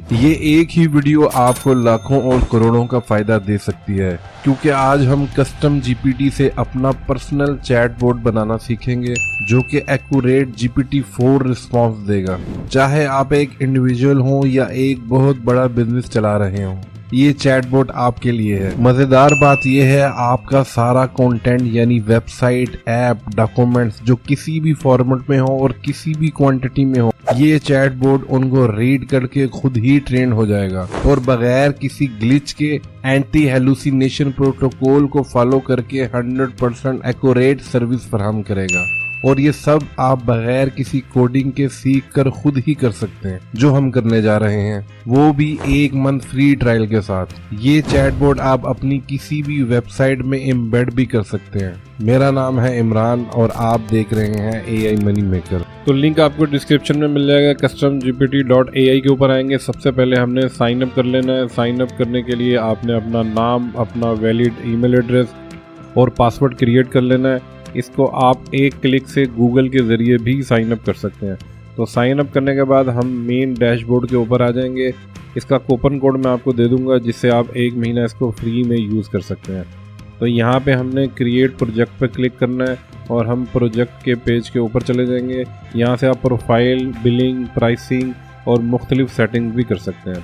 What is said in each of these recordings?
ये एक ही वीडियो आपको लाखों और करोड़ों का फायदा दे सकती है, क्योंकि आज हम कस्टम जीपीटी से अपना पर्सनल चैटबॉट बनाना सीखेंगे जो कि एक्यूरेट GPT-4 रिस्पॉन्स देगा। चाहे आप एक इंडिविजुअल हो या एक बहुत बड़ा बिजनेस चला रहे हो, ये चैटबॉट आपके लिए है। मजेदार बात यह है, आपका सारा कंटेंट यानी वेबसाइट, ऐप, डॉक्यूमेंट्स जो किसी भी फॉर्मेट में हो और किसी भी क्वांटिटी में हो, ये चैटबॉट उनको रीड करके खुद ही ट्रेन हो जाएगा और बगैर किसी ग्लिच के एंटी हेलुसिनेशन प्रोटोकॉल को फॉलो करके 100% एक्यूरेट सर्विस फराहम करेगा। और ये सब आप बगैर किसी कोडिंग के सीख कर खुद ही कर सकते हैं, जो हम करने जा रहे हैं, वो भी 1 मंथ फ्री ट्रायल के साथ। ये चैटबॉट आप अपनी किसी भी वेबसाइट में एम्बेड भी कर सकते हैं। मेरा नाम है इमरान और आप देख रहे हैं AI मनी मेकर। तो लिंक आपको डिस्क्रिप्शन में मिल जाएगा। customgpt.ai के ऊपर आएंगे। सबसे पहले हमने साइन अप कर लेना है। साइन अप करने के लिए आपने अपना नाम, अपना वैलिड ईमेल एड्रेस और पासवर्ड क्रिएट कर लेना है। इसको आप एक क्लिक से गूगल के ज़रिए भी साइन अप कर सकते हैं। तो साइन अप करने के बाद हम मेन डैशबोर्ड के ऊपर आ जाएंगे। इसका कूपन कोड मैं आपको दे दूंगा, जिससे आप 1 महीना इसको फ्री में यूज़ कर सकते हैं। तो यहाँ पे हमने क्रिएट प्रोजेक्ट पर क्लिक करना है और हम प्रोजेक्ट के पेज के ऊपर चले जाएंगे। यहाँ से आप प्रोफाइल, बिलिंग, प्राइसिंग और मुख्तलिफ सेटिंग्स भी कर सकते हैं।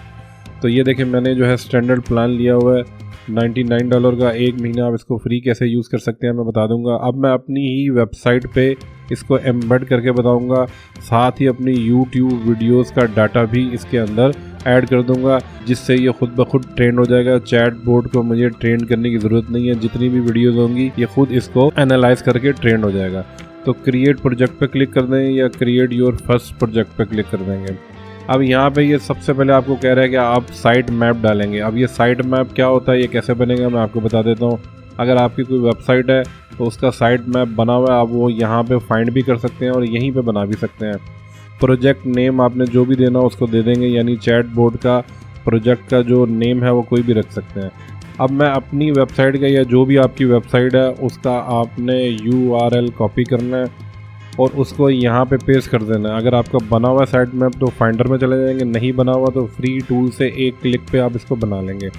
तो ये देखिए, मैंने जो है स्टैंडर्ड प्लान लिया हुआ है $99 का। 1 महीना आप इसको फ्री कैसे यूज़ कर सकते हैं मैं बता दूंगा। अब मैं अपनी ही वेबसाइट पे इसको एम्बेड करके बताऊंगा। साथ ही अपनी YouTube वीडियोस का डाटा भी इसके अंदर ऐड कर दूंगा, जिससे ये खुद ब खुद ट्रेन हो जाएगा। चैटबॉट को मुझे ट्रेन करने की ज़रूरत नहीं है। जितनी भी वीडियोस होंगी ये खुद इसको एनालाइज करके ट्रेन हो जाएगा। तो क्रिएट प्रोजेक्ट पे क्लिक कर दें या क्रिएट योर फर्स्ट प्रोजेक्ट पे क्लिक कर देंगे। अब यहाँ पे ये सबसे पहले आपको कह रहा है कि आप साइट मैप डालेंगे। अब ये साइट मैप क्या होता है, ये कैसे बनेगा, मैं आपको बता देता हूँ। अगर आपकी कोई वेबसाइट है तो उसका साइट मैप बना हुआ है, आप वो यहाँ पे फाइंड भी कर सकते हैं और यहीं पे बना भी सकते हैं। प्रोजेक्ट नेम आपने जो भी देना उसको दे देंगे, यानी चैटबॉट का प्रोजेक्ट का जो नेम है वो कोई भी रख सकते हैं। अब मैं अपनी वेबसाइट का या जो भी आपकी वेबसाइट है उसका आपने URL कॉपी करना है और उसको यहाँ पे पेस्ट कर देना है। अगर आपका बना हुआ साइट मैप तो फाइंडर में चले जाएंगे, नहीं बना हुआ तो फ्री टूल से एक क्लिक पे आप इसको बना लेंगे।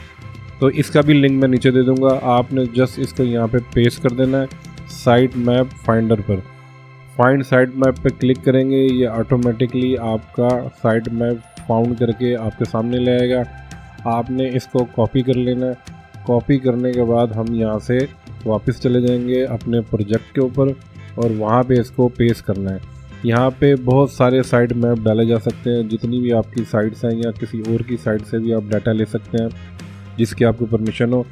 तो इसका भी लिंक मैं नीचे दे दूंगा। आपने जस्ट इसको यहाँ पे पेस्ट कर देना है साइट मैप फाइंडर पर। फाइंड साइट मैप पे क्लिक करेंगे, ये ऑटोमेटिकली आपका साइट मैप फाउंड करके आपके सामने ले आएगा। आपने इसको कॉपी कर लेना है। कॉपी करने के बाद हम यहाँ से वापस चले जाएंगे अपने प्रोजेक्ट के ऊपर और वहाँ पे इसको पेस्ट करना है। यहाँ पे बहुत सारे साइट मैप डाले जा सकते हैं। जितनी भी आपकी साइट्स हैं या किसी और की साइट से भी आप डाटा ले सकते हैं जिसकी आपको परमिशन हो।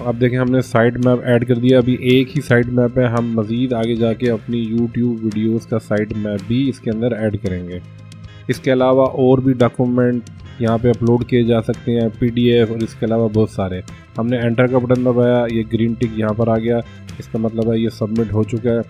आप देखें, हमने साइट मैप ऐड कर दिया। अभी एक ही साइट मैप है, हम मज़ीद आगे जाके अपनी YouTube वीडियोस का साइट मैप भी इसके अंदर ऐड करेंगे। इसके अलावा और भी डॉक्यूमेंट यहाँ पे अपलोड किए जा सकते हैं, PDF, और इसके अलावा बहुत सारे। हमने एंटर का बटन दबाया, ये ग्रीन टिक यहाँ पर आ गया, इसका मतलब है ये सबमिट हो चुका है।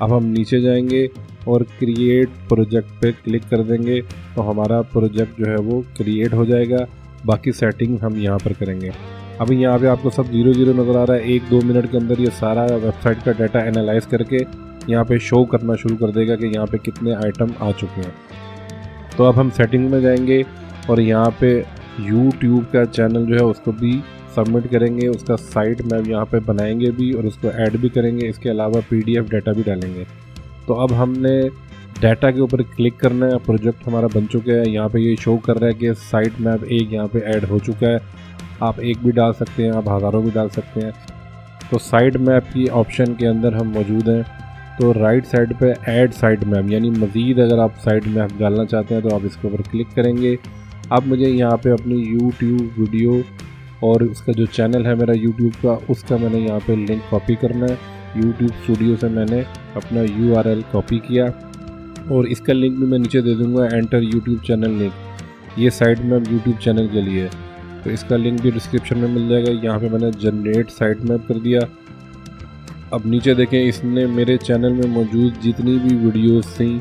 अब हम नीचे जाएंगे और क्रिएट प्रोजेक्ट पे क्लिक कर देंगे तो हमारा प्रोजेक्ट जो है वो क्रिएट हो जाएगा। बाकी सेटिंग हम यहाँ पर करेंगे। अभी यहाँ पे आपको सब 0-0 नज़र आ रहा है। 1-2 मिनट के अंदर ये सारा वेबसाइट का डाटा एनालाइज करके यहाँ पे शो करना शुरू कर देगा कि यहाँ पे कितने आइटम आ चुके हैं। तो अब हम सेटिंग में जाएंगे और यहाँ पे YouTube का चैनल जो है उसको भी सबमिट करेंगे। उसका साइट मैप यहाँ पे बनाएंगे भी और उसको ऐड भी करेंगे। इसके अलावा PDF डाटा भी डालेंगे। तो अब हमने डाटा के ऊपर क्लिक करना है। प्रोजेक्ट हमारा बन चुका है। यहाँ पे ये शो कर रहा है कि साइट मैप 1 यहाँ पे ऐड हो चुका है। आप 1 भी डाल सकते हैं, आप हज़ारों भी डाल सकते हैं। तो साइट मैप की ऑप्शन के अंदर हम मौजूद हैं। तो राइट साइड पे ऐड साइट मैप, यानी मज़ीद अगर आप साइट मैप डालना चाहते हैं तो आप इसके ऊपर क्लिक करेंगे। अब मुझे यहाँ पे अपनी YouTube वीडियो और उसका जो चैनल है मेरा YouTube का, उसका मैंने यहाँ पे लिंक कॉपी करना है। YouTube स्टूडियो से मैंने अपना URL कॉपी किया और इसका लिंक भी मैं नीचे दे दूँगा, एंटर YouTube चैनल लिंक। ये साइट मैप YouTube चैनल के लिए है, तो इसका लिंक भी डिस्क्रिप्शन में मिल जाएगा। यहाँ पे मैंने जनरेट साइट मैप कर दिया। अब नीचे देखें, इसने मेरे चैनल में मौजूद जितनी भी वीडियोस थी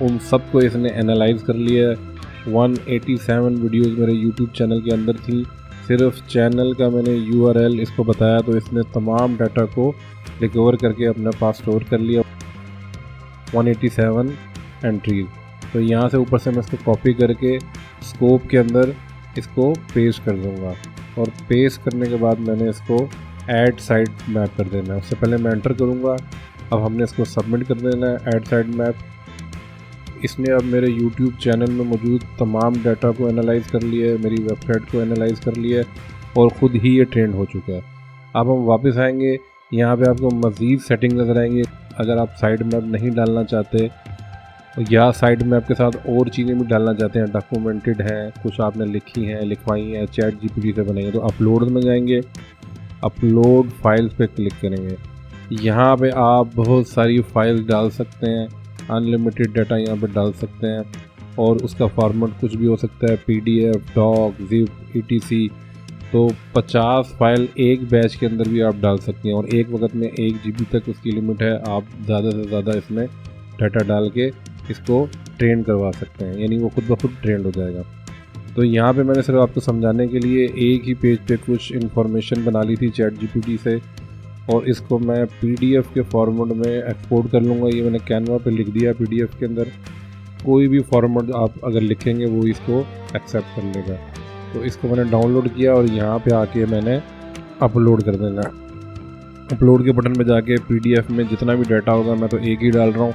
उन सबको इसने एनालाइज कर लिया है। 187 वीडियोस मेरे YouTube चैनल के अंदर थी। सिर्फ चैनल का मैंने URL इसको बताया तो इसने तमाम डाटा को रिकवर करके अपने पास स्टोर कर लिया। 187 एंट्रीज। तो यहाँ से ऊपर से मैं इसको कॉपी करके स्कोप के अंदर इसको पेस्ट कर दूंगा और पेस्ट करने के बाद मैंने इसको ऐड साइड मैप कर देना है। उससे पहले मैं एंटर करूंगा। अब हमने इसको सबमिट कर देना है ऐड साइड मैप। इसने अब मेरे YouTube चैनल में मौजूद तमाम डाटा को एनालाइज कर लिया है, मेरी वेबसाइट को एनालाइज कर लिया है और ख़ुद ही ये ट्रेंड हो चुका है। अब हम वापस आएंगे, यहाँ पे आपको मज़ीद सेटिंग नज़र आएंगी। अगर आप साइड मैप नहीं डालना चाहते या साइड मैप के साथ और चीज़ें भी डालना चाहते हैं, डॉक्यूमेंटेड हैं, कुछ आपने लिखी हैं, लिखवाई हैं, चैट GPT से बनाई है, तो अपलोड में जाएंगे, अपलोड फाइल्स पे क्लिक करेंगे। यहाँ पे आप बहुत सारी फाइल्स डाल सकते हैं, अनलिमिटेड डाटा यहाँ पे डाल सकते हैं और उसका फॉर्मेट कुछ भी हो सकता है, PDF, डॉक, जिप, ETC। तो 50 फाइल एक बैच के अंदर भी आप डाल सकते हैं और एक वक्त में 1 GB तक उसकी लिमिट है। आप ज़्यादा से ज़्यादा इसमें डाटा डाल के इसको ट्रेंड करवा सकते हैं, यानी वो खुद ब खुद ट्रेंड हो जाएगा। तो यहाँ पे मैंने सिर्फ आपको समझाने के लिए एक ही पेज पे कुछ इन्फॉर्मेशन बना ली थी चैट GPT से और इसको मैं PDF के फॉर्मेट में एक्सपोर्ट कर लूँगा। ये मैंने कैनवा पे लिख दिया PDF के अंदर। कोई भी फॉर्मेट आप अगर लिखेंगे वो इसको एक्सेप्ट कर लेगा। तो इसको मैंने डाउनलोड किया और यहाँ पे आके मैंने अपलोड कर देना। अपलोड के बटन पे जाके PDF में जितना भी डाटा होगा, मैं तो एक ही डाल रहा हूँ,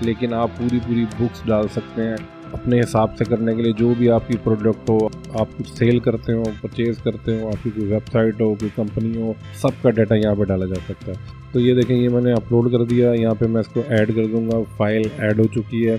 लेकिन आप पूरी बुक्स डाल सकते हैं अपने हिसाब से करने के लिए। जो भी आपकी प्रोडक्ट हो, आप कुछ सेल करते हो, परचेज़ करते हो, आपकी कोई वेबसाइट हो, कोई कंपनी हो, सबका डाटा यहाँ पे डाला जा सकता है। तो ये देखें, ये मैंने अपलोड कर दिया। यहाँ पे मैं इसको ऐड कर दूँगा, फाइल ऐड हो चुकी है।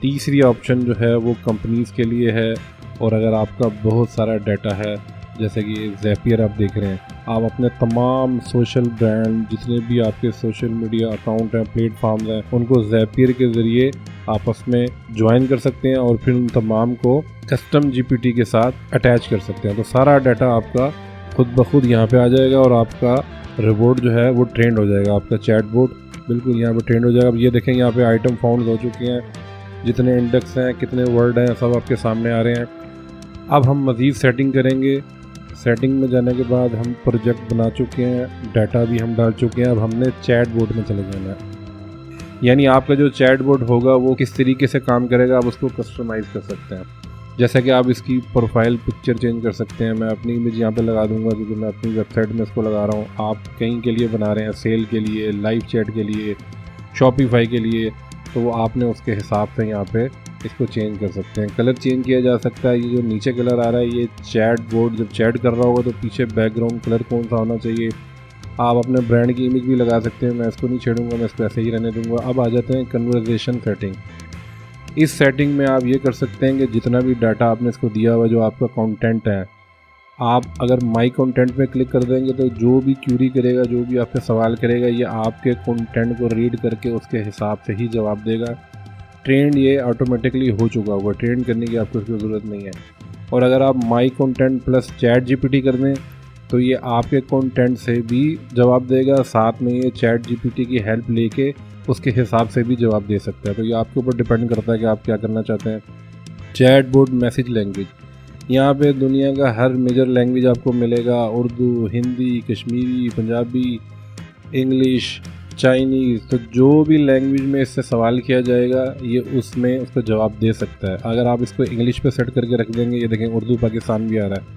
तीसरी ऑप्शन जो है वो कंपनीज़ के लिए है और अगर आपका बहुत सारा डाटा है, जैसे कि ज़ैपियर आप देख रहे हैं, आप अपने तमाम सोशल ब्रांड, जितने भी आपके सोशल मीडिया अकाउंट हैं, प्लेटफॉर्म्स हैं, उनको ज़ैपियर के ज़रिए आपस में ज्वाइन कर सकते हैं और फिर उन तमाम को कस्टम GPT के साथ अटैच कर सकते हैं। तो सारा डाटा आपका खुद ब खुद यहाँ पे आ जाएगा और आपका रिपोर्ट जो है वो ट्रेंड हो जाएगा। आपका चैट बोर्ड बिल्कुल यहाँ पे ट्रेंड हो जाएगा। अब ये देखें, यहाँ पे आइटम फाउंड हो चुके हैं, जितने इंडेक्स हैं, कितने वर्ड हैं, सब आपके सामने आ रहे हैं। अब हम मज़ीद सेटिंग करेंगे। सेटिंग में जाने के बाद हम प्रोजेक्ट बना चुके हैं, डाटा भी हम डाल चुके हैं। अब हमने चैट बोर्ड में चले जाना है, यानी आपका जो चैट बोर्ड होगा वो किस तरीके से काम करेगा आप उसको कस्टमाइज़ कर सकते हैं। जैसा कि आप इसकी प्रोफाइल पिक्चर चेंज कर सकते हैं। मैं अपनी इमेज यहाँ पे लगा दूंगा क्योंकि मैं अपनी वेबसाइट में इसको लगा रहा हूँ। आप कहीं के लिए बना रहे हैं, सेल के लिए, लाइव चैट के लिए, शॉपिफाई के लिए, तो वो आपने उसके हिसाब से यहाँ पे इसको चेंज कर सकते हैं। कलर चेंज किया जा सकता है। ये जो नीचे कलर आ रहा है, ये चैट बोर्ड जब चैट कर रहा होगा तो पीछे बैकग्राउंड कलर कौन सा होना चाहिए। आप अपने ब्रांड की इमेज भी लगा सकते हैं। मैं इसको नहीं छेड़ूंगा, मैं इसको ऐसे ही रहने दूंगा। अब आ जाते हैं कन्वर्सेशन सेटिंग। इस सेटिंग में आप ये कर सकते हैं कि जितना भी डाटा आपने इसको दिया हुआ, जो आपका कंटेंट है, आप अगर माई कंटेंट पे क्लिक कर देंगे तो जो भी क्यूरी करेगा, जो भी आपसे सवाल करेगा, ये आपके कंटेंट को रीड करके उसके हिसाब से ही जवाब देगा। ट्रेंड ये ऑटोमेटिकली हो चुका होगा, ट्रेंड करने की आपको इसकी ज़रूरत नहीं है। और अगर आप my content plus chat GPT कर दें तो ये आपके कंटेंट से भी जवाब देगा, साथ में ये चैट GPT की हेल्प लेके उसके हिसाब से भी जवाब दे सकता है। तो ये आपके ऊपर डिपेंड करता है कि आप क्या करना चाहते हैं। चैट बोर्ड मैसेज लैंग्वेज, यहाँ पे दुनिया का हर मेजर लैंग्वेज आपको मिलेगा। उर्दू, हिंदी, कश्मीरी, पंजाबी, इंग्लिश, चाइनीज़, तो जो भी लैंग्वेज में इससे सवाल किया जाएगा ये उसमें उसको जवाब दे सकता है। अगर आप इसको इंग्लिश पे सेट करके रख देंगे, ये देखें उर्दू पाकिस्तान भी आ रहा है,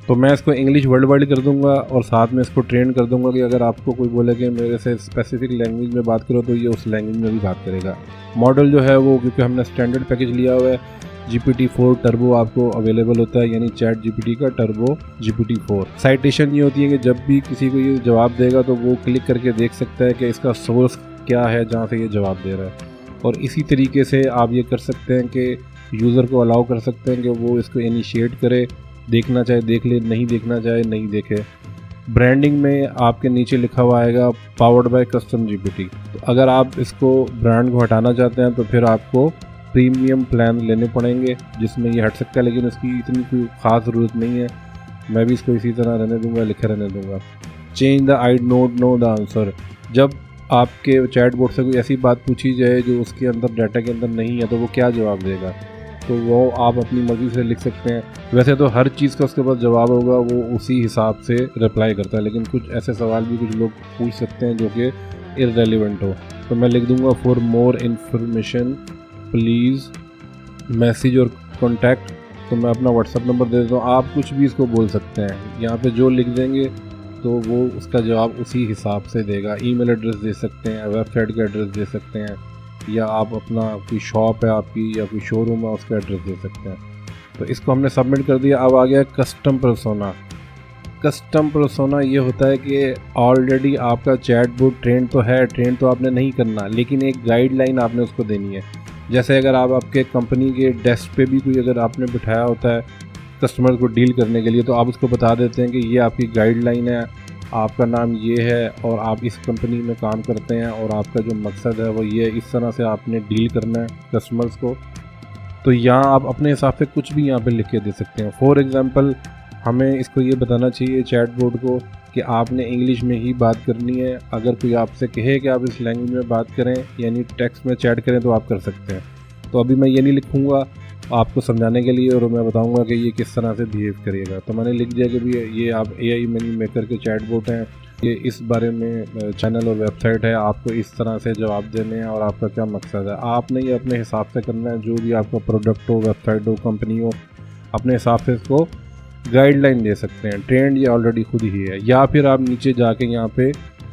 तो मैं इसको इंग्लिश वर्ल्ड वाइड कर दूंगा और साथ में इसको ट्रेन कर दूंगा कि अगर आपको कोई बोले कि मेरे से स्पेसिफिक लैंग्वेज में बात करो तो ये उस लैंग्वेज में भी बात करेगा। मॉडल जो है वो, क्योंकि हमने स्टैंडर्ड पैकेज लिया हुआ है, GPT-4 टर्बो आपको अवेलेबल होता है, यानी चैट GPT का टर्बो GPT-4। साइटेशन ये होती है कि जब भी किसी को ये जवाब देगा तो वो क्लिक करके देख सकता है कि इसका सोर्स क्या है जहाँ से ये जवाब दे रहा है। और इसी तरीके से आप ये कर सकते हैं कि यूज़र को अलाउ कर सकते हैं कि वो इसको इनिशिएट करे, देखना चाहे देख ले, नहीं देखना चाहे नहीं देखे। ब्रांडिंग में आपके नीचे लिखा हुआ आएगा पावर्ड बाय कस्टम GPT। तो अगर आप इसको ब्रांड को हटाना चाहते हैं तो फिर आपको प्रीमियम प्लान लेने पड़ेंगे जिसमें ये हट सकता है, लेकिन उसकी इतनी कोई ख़ास ज़रूरत नहीं है। मैं भी इसको इसी तरह रहने दूंगा, लिखे रहने दूंगा। Change the I don't know the answer, जब आपके चैट बोर्ड से कोई ऐसी बात पूछी जाए जो उसके अंदर डाटा के अंदर नहीं है तो वो क्या जवाब देगा, तो वो आप अपनी मर्ज़ी से लिख सकते हैं। वैसे तो हर चीज़ का उसके पास जवाब होगा, वो उसी हिसाब से रिप्लाई करता है, लेकिन कुछ ऐसे सवाल भी कुछ लोग पूछ सकते हैं जो कि इररेलेवेंट हो। तो मैं लिख दूंगा for more information please message और कॉन्टैक्ट, तो मैं अपना व्हाट्सअप नंबर दे देता हूँ। आप कुछ भी इसको बोल सकते हैं, यहाँ पे जो लिख देंगे तो वो उसका जवाब उसी हिसाब से देगा। ईमेल एड्रेस दे सकते हैं, वेबसाइट का एड्रेस दे सकते हैं, या आप अपना कोई शॉप है आपकी या कोई शोरूम है उसका एड्रेस दे सकते हैं। तो इसको हमने सबमिट कर दिया। अब आ गया कस्टम पर्सोना। कस्टम पर्सोना ये होता है कि ऑलरेडी आपका चैटबॉट ट्रेन तो है, ट्रेन तो आपने नहीं करना, लेकिन एक गाइडलाइन आपने उसको देनी है। जैसे अगर आप आपके कंपनी के डेस्क पे भी कोई अगर आपने बिठाया होता है कस्टमर को डील करने के लिए, तो आप उसको बता देते हैं कि ये आपकी गाइडलाइन है, आपका नाम ये है और आप इस कंपनी में काम करते हैं और आपका जो मकसद है वो ये, इस तरह से आपने डील करना है कस्टमर्स को। तो यहाँ आप अपने हिसाब से कुछ भी यहाँ पे लिख के दे सकते हैं। फॉर एग्जांपल हमें इसको ये बताना चाहिए चैटबॉट को कि आपने इंग्लिश में ही बात करनी है। अगर कोई आपसे कहे कि आप इस लैंग्वेज में बात करें यानी टेक्स्ट में चैट करें तो आप कर सकते हैं। तो अभी मैं ये नहीं लिखूँगा आपको समझाने के लिए, और मैं बताऊंगा कि ये किस तरह से बिहेव करेगा। तो मैंने लिख दिया कि भी ये आप AI मनी मेकर के चैटबॉट हैं, ये इस बारे में चैनल और वेबसाइट है, आपको इस तरह से जवाब देने हैं और आपका क्या मकसद है। आपने ये अपने हिसाब से करना है, जो भी आपका प्रोडक्ट हो, वेबसाइट हो, कंपनी हो, अपने हिसाब से इसको गाइडलाइन दे सकते हैं। ट्रेंड ये ऑलरेडी खुद ही है, या फिर आप नीचे जाके यहाँ पे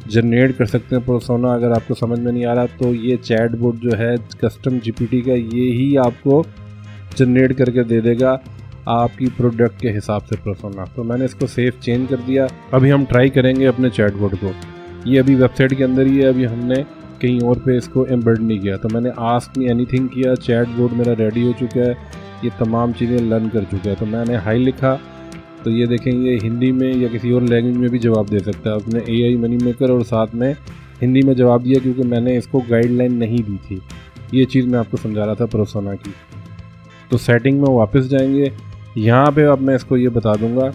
जनरेट कर सकते हैं पर्सोना। अगर आपको समझ में नहीं आ रहा तो ये चैटबॉट जो है कस्टम GPT का, ये ही आपको जनरेट करके दे देगा आपकी प्रोडक्ट के हिसाब से पर्सोना। तो मैंने इसको सेव चेंज कर दिया। अभी हम ट्राई करेंगे अपने चैटबॉट को। ये अभी वेबसाइट के अंदर ही है, अभी हमने कहीं और पे इसको एम्बेड नहीं किया। तो मैंने आस्क मी एनीथिंग किया, चैटबॉट मेरा रेडी हो चुका है, ये तमाम चीज़ें लर्न कर चुका है। तो मैंने हाई लिखा तो ये देखें ये हिंदी में या किसी और लैंग्वेज में भी जवाब दे सकता है। अपने AI मनी मेकर और साथ में हिंदी में जवाब दिया, क्योंकि मैंने इसको गाइडलाइन नहीं दी थी। ये चीज़ मैं आपको समझा रहा था पर्सोना की। तो सेटिंग में वापस जाएंगे, यहाँ पे अब मैं इसको ये बता दूंगा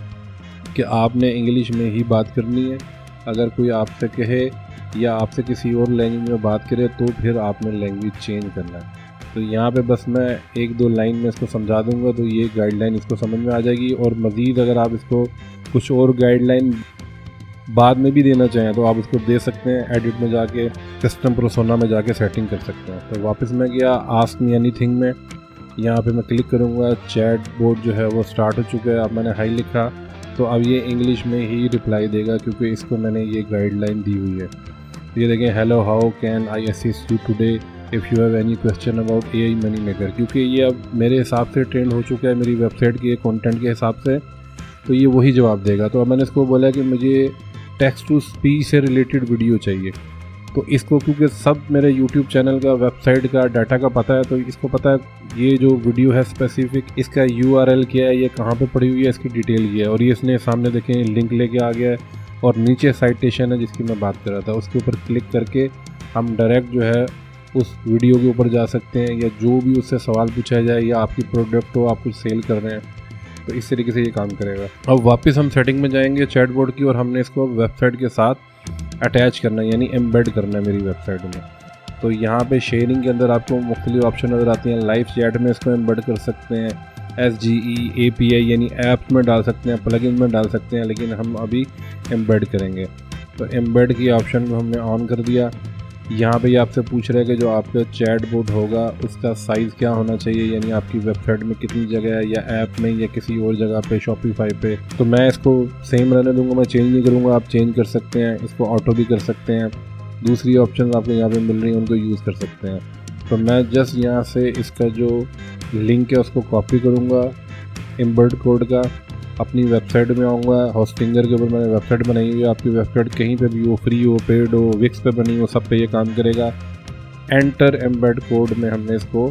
कि आपने इंग्लिश में ही बात करनी है। अगर कोई आपसे कहे या आपसे किसी और लैंग्वेज में बात करे तो फिर आपने लैंग्वेज चेंज करना है। तो यहाँ पे बस मैं एक दो लाइन में इसको समझा दूंगा तो ये गाइडलाइन इसको समझ में आ जाएगी। और मज़ीद अगर आप इसको कुछ और गाइडलाइन बाद में भी देना चाहें तो आप इसको दे सकते हैं। एडिट में जाके कस्टम पर्सोना में जाके सेटिंग कर सकते हैं। तो वापस मैं गया आस्क मी एनीथिंग में, यहाँ पे मैं क्लिक करूँगा, चैटबॉट जो है वो स्टार्ट हो चुका है। अब मैंने हाई लिखा तो अब ये इंग्लिश में ही रिप्लाई देगा, क्योंकि इसको मैंने ये गाइडलाइन दी हुई है। तो ये देखें, hello how can I assist you today if you have any question about AI money maker. क्योंकि ये अब मेरे हिसाब से ट्रेंड हो चुका है मेरी वेबसाइट के कंटेंट के हिसाब से, तो ये वही जवाब देगा। तो अब मैंने इसको बोला कि मुझे टेक्स्ट टू स्पीच से रिलेटेड वीडियो चाहिए। तो इसको क्योंकि सब मेरे YouTube चैनल का, वेबसाइट का, डाटा का पता है, तो इसको पता है ये जो वीडियो है स्पेसिफिक इसका URL क्या है, ये कहाँ पे पड़ी हुई है, इसकी डिटेल ये है। और ये इसने सामने देखें लिंक लेके आ गया है और नीचे साइटेशन है जिसकी मैं बात कर रहा था, उसके ऊपर क्लिक करके हम डायरेक्ट जो है उस वीडियो के ऊपर जा सकते हैं, या जो भी उससे सवाल पूछा जाए, या आपकी प्रोडक्ट हो, आप कुछ सेल कर रहे हैं, तो इस तरीके से ये काम करेगा। अब वापस हम सेटिंग में जाएंगे चैटबॉट की, और हमने इसको वेबसाइट के साथ अटैच करना है, यानी एम्बेड करना है मेरी वेबसाइट में। तो यहाँ पे शेयरिंग के अंदर आपको मुख्तलिफ ऑप्शन नज़र आती हैं। लाइव चैट में इसको एम्बेड कर सकते हैं, SGE API यानी ऐप में डाल सकते हैं, प्लगइन में डाल सकते हैं, लेकिन हम अभी एम्बेड करेंगे। तो एम्बेड की ऑप्शन को हमने ऑन कर दिया। यहाँ पे आपसे पूछ रहा है कि जो आपका चैटबॉट होगा उसका साइज़ क्या होना चाहिए, यानी आपकी वेबसाइट में कितनी जगह है, या ऐप में या किसी और जगह पे, शॉपिफाई पे। तो मैं इसको सेम रहने दूंगा, मैं चेंज नहीं करूँगा। आप चेंज कर सकते हैं, इसको ऑटो भी कर सकते हैं। दूसरी ऑप्शन आपको यहाँ पे मिल रही है उनको यूज़ कर सकते हैं। तो मैं जस्ट यहाँ से इसका जो लिंक है उसको कॉपी करूँगा एम्बेड कोड का, अपनी वेबसाइट में आऊँगा। होस्टिंगर के ऊपर मैंने वेबसाइट बनाई हुई है, आपकी वेबसाइट कहीं पे भी हो, फ्री हो, पेड हो, विक्स पे बनी हो, सब पे ये काम करेगा। एंटर एम्बेड कोड में हमने इसको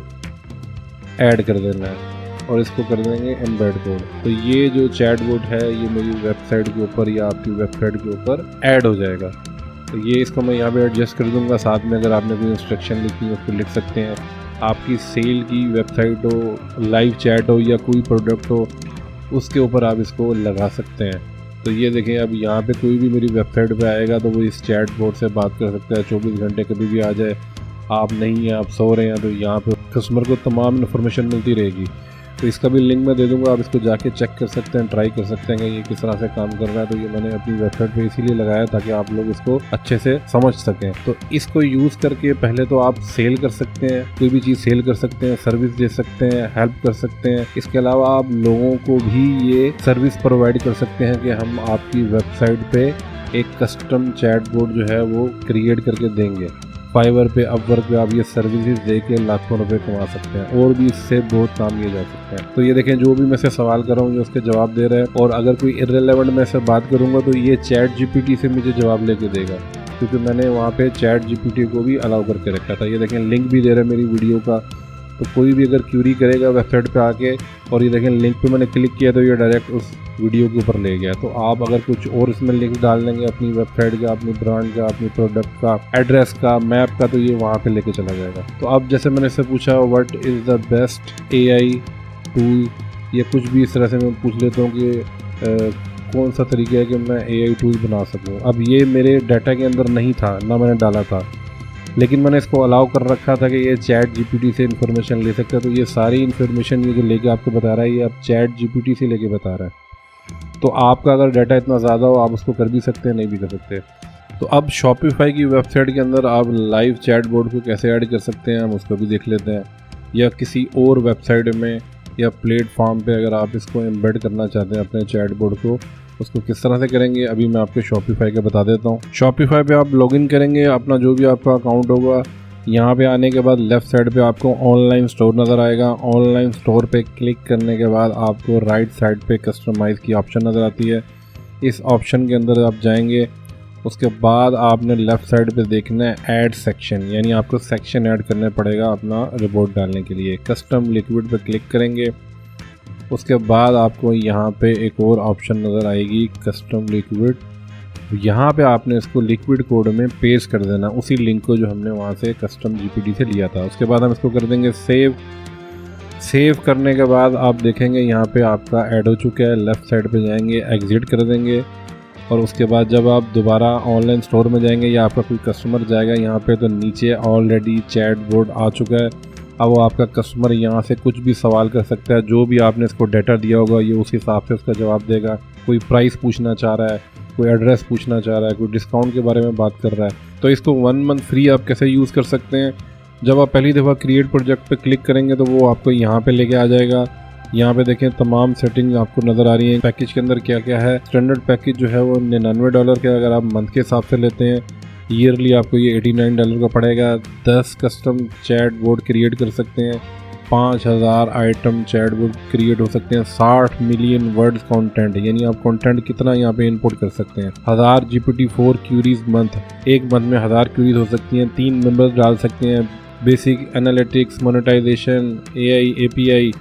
ऐड कर देना है और इसको कर देंगे एम्बेड कोड। तो ये जो चैटबॉट है ये मेरी वेबसाइट के ऊपर या आपकी वेबसाइट के ऊपर ऐड हो जाएगा। तो ये इसको मैं यहाँ पे एडजस्ट कर दूँगा। साथ में अगर आपने कोई इंस्ट्रक्शन लिखी है उसको लिख सकते हैं। आपकी सेल की वेबसाइट हो, लाइव चैट हो, या कोई प्रोडक्ट हो, उसके ऊपर आप इसको लगा सकते हैं। तो ये देखें, अब यहाँ पे कोई भी मेरी वेबसाइट पे आएगा तो वो इस चैटबॉट से बात कर सकता है 24 घंटे, कभी भी आ जाए। आप नहीं हैं, आप सो रहे हैं, तो यहाँ पे कस्टमर को तमाम इन्फॉर्मेशन मिलती रहेगी। तो इसका भी लिंक मैं दे दूंगा, आप इसको जाके चेक कर सकते हैं, ट्राई कर सकते हैं कि ये किस तरह से काम कर रहा है। तो ये मैंने अपनी वेबसाइट पे इसीलिए लगाया ताकि आप लोग इसको अच्छे से समझ सकें। तो इसको यूज़ करके पहले तो आप सेल कर सकते हैं, कोई भी चीज़ सेल कर सकते हैं, सर्विस दे सकते हैं, हेल्प कर सकते हैं। इसके अलावा आप लोगों को भी ये सर्विस प्रोवाइड कर सकते हैं कि हम आपकी वेबसाइट पे एक कस्टम चैटबॉट जो है वो क्रिएट करके देंगे। फाइवर पे, अपवर्क पे आप ये सर्विसेज दे के लाखों रुपए कमा सकते हैं और भी इससे बहुत काम किए जा सकते हैं। तो ये देखें, जो भी मैं से सवाल कर रहा हूँ ये उसके जवाब दे रहे हैं, और अगर कोई इर्रेलेवेंट मैं से बात करूँगा तो ये चैट जीपीटी से मुझे जवाब लेके देगा, क्योंकि मैंने वहाँ पे चैट जीपीटी को भी अलाउ करके रखा था। ये देखें, लिंक भी दे रहे हैं मेरी वीडियो का, तो कोई भी अगर क्यूरी करेगा वेबसाइट पे आके, और ये देखें लिंक पे मैंने क्लिक किया तो ये डायरेक्ट उस वीडियो के ऊपर ले गया। तो आप अगर कुछ और इसमें लिंक डाल देंगे अपनी वेबसाइट का, अपनी ब्रांड का, अपनी प्रोडक्ट का, एड्रेस का, मैप का, तो ये वहाँ पे लेके चला जाएगा। तो अब जैसे मैंने इससे पूछा what is the best AI tool, ये कुछ भी इस तरह से मैं पूछ लेता हूँ कि कौन सा तरीका है कि मैं एआई टूल बना सकूँ। अब ये मेरे डाटा के अंदर नहीं था, ना मैंने डाला था, लेकिन मैंने इसको अलाउ कर रखा था कि ये चैट जीपीटी से इन्फॉर्मेशन ले सकता है। तो ये सारी इन्फॉर्मेशन ये जो लेके आपको बता रहा है, ये आप चैट जीपीटी से लेके बता रहा है। तो आपका अगर डाटा इतना ज़्यादा हो आप उसको कर भी सकते हैं, नहीं भी कर सकते। तो अब शॉपिफाई की वेबसाइट के अंदर आप लाइव चैटबॉट को कैसे ऐड कर सकते हैं, हम उसको भी देख लेते हैं। या किसी और वेबसाइट में या प्लेटफॉर्म पे अगर आप इसको एम्बेड करना चाहते हैं अपने चैटबॉट को, उसको किस तरह से करेंगे अभी मैं आपको शॉपिफाई का बता देता हूँ। शॉपिफाई पे आप लॉगिन करेंगे, अपना जो भी आपका अकाउंट होगा, यहाँ पे आने के बाद लेफ़्ट साइड पे आपको ऑनलाइन स्टोर नज़र आएगा। ऑनलाइन स्टोर पे क्लिक करने के बाद आपको राइट साइड पे कस्टमाइज़ की ऑप्शन नज़र आती है। इस ऑप्शन के अंदर आप जाएंगे, उसके बाद आपने लेफ़्ट साइड पे देखना है ऐड सेक्शन, यानी आपको सेक्शन ऐड करना पड़ेगा अपना रिपोर्ट डालने के लिए। कस्टम लिक्विड पे क्लिक करेंगे, उसके बाद आपको यहाँ पे एक और ऑप्शन नज़र आएगी कस्टम लिक्विड। यहाँ पे आपने इसको लिक्विड कोड में पेस्ट कर देना, उसी लिंक को जो हमने वहाँ से कस्टम जीपीटी से लिया था। उसके बाद हम इसको कर देंगे सेव। सेव करने के बाद आप देखेंगे यहाँ पे आपका ऐड हो चुका है। लेफ़्ट साइड पे जाएंगे, एग्जिट कर देंगे, और उसके बाद जब आप दोबारा ऑनलाइन स्टोर में जाएंगे या आपका कोई कस्टमर जाएगा यहाँ पे, तो नीचे ऑलरेडी चैटबॉट आ चुका है। अब वो आपका कस्टमर यहाँ से कुछ भी सवाल कर सकता है, जो भी आपने इसको डाटा दिया होगा ये उस हिसाब से उसका जवाब देगा। कोई प्राइस पूछना चाह रहा है, कोई एड्रेस पूछना चाह रहा है, कोई डिस्काउंट के बारे में बात कर रहा है। तो इसको 1 मंथ फ्री आप कैसे यूज़ कर सकते हैं, जब आप पहली दफ़ा क्रिएट प्रोजेक्ट पे क्लिक करेंगे तो वो आपको यहाँ पे लेके आ जाएगा। यहाँ पे देखें तमाम सेटिंग्स आपको नज़र आ रही हैं। पैकेज के अंदर क्या क्या है। स्टैंडर्ड पैकेज जो है वो $99 के, अगर आप मंथ के हिसाब से लेते हैं। ईयरली आपको ये $89 का पड़ेगा। 10 कस्टम चैटबॉट क्रिएट कर सकते हैं, 5000 आइटम चैटबॉट क्रिएट हो सकते हैं, 60 मिलियन वर्ड्स कंटेंट, यानी आप कंटेंट कितना यहाँ पे इनपुट कर सकते हैं। 1000 GPT-4 क्यूरीज मंथ, एक मंथ में 1000 क्यूरीज हो सकती हैं। 3 मेंबर्स डाल सकते हैं। Basic analytics, monetization, AI API।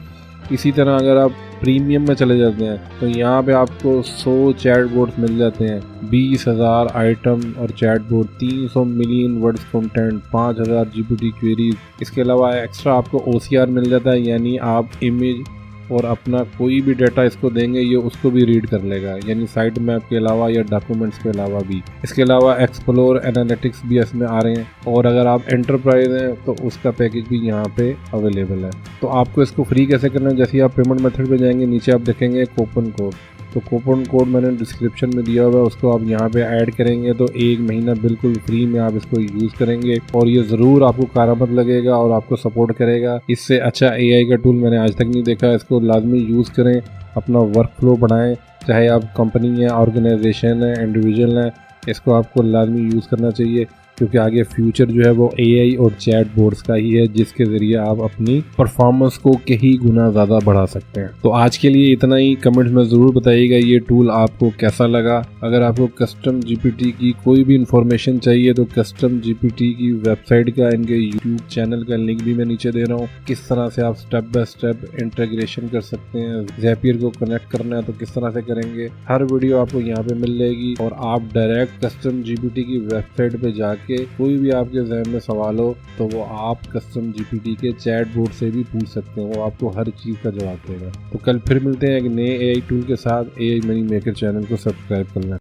इसी तरह अगर आप प्रीमियम में चले जाते हैं तो यहाँ पे आपको 100 चैटबॉट्स मिल जाते हैं, 20,000 आइटम और chatbot, 300 million words content, 5000 GPT queries. इसके अलावा एक्स्ट्रा आपको OCR मिल जाता है, यानी आप इमेज और अपना कोई भी डाटा इसको देंगे ये उसको भी रीड कर लेगा, यानी साइट मैप के अलावा या डॉक्यूमेंट्स के अलावा भी। इसके अलावा एक्सप्लोर एनालिटिक्स भी इसमें आ रहे हैं, और अगर आप एंटरप्राइज हैं तो उसका पैकेज भी यहाँ पे अवेलेबल है। तो आपको इसको फ्री कैसे करना है, जैसे आप पेमेंट मेथड पे जाएंगे नीचे आप देखेंगे कूपन कोड, तो कूपन कोड मैंने डिस्क्रिप्शन में दिया हुआ है, उसको आप यहाँ पे ऐड करेंगे तो 1 महीना बिल्कुल फ्री में आप इसको यूज़ करेंगे, और ये ज़रूर आपको कारआमद लगेगा और आपको सपोर्ट करेगा। इससे अच्छा AI का टूल मैंने आज तक नहीं देखा। इसको लाजमी यूज़ करें, अपना वर्क फ्लो बढ़ाएं, चाहे आप कंपनी है, ऑर्गेनाइजेशन है, इंडिविजुअल है, इसको आपको लाजमी यूज़ करना चाहिए, क्योंकि आगे फ्यूचर जो है वो AI और चैटबॉट्स का ही है, जिसके ज़रिए आप अपनी परफॉर्मेंस को कई गुना ज़्यादा बढ़ा सकते हैं। तो आज के लिए इतना ही। कमेंट्स में ज़रूर बताइएगा ये टूल आपको कैसा लगा। अगर आपको कस्टम GPT की कोई भी इंफॉर्मेशन चाहिए तो कस्टम GPT की वेबसाइट का, इनके यूट्यूब चैनल का लिंक भी मैं नीचे दे रहा हूँ। किस तरह से आप स्टेप बाय स्टेप इंटीग्रेशन कर सकते हैं, ज़ैपियर को कनेक्ट करना है तो किस तरह से करेंगे, हर वीडियो आपको यहाँ पे मिल जाएगी। और आप डायरेक्ट कस्टम GPT की वेबसाइट पे जाके कोई भी आपके ज़हन में सवाल हो तो वो आप कस्टम GPT के चैटबॉट से भी पूछ सकते हैं, वो आपको हर चीज़ का जवाब देगा। तो कल फिर मिलते हैं एक नए AI टूल के साथ। AI मनी मेकर चैनल को सब्सक्राइब करना।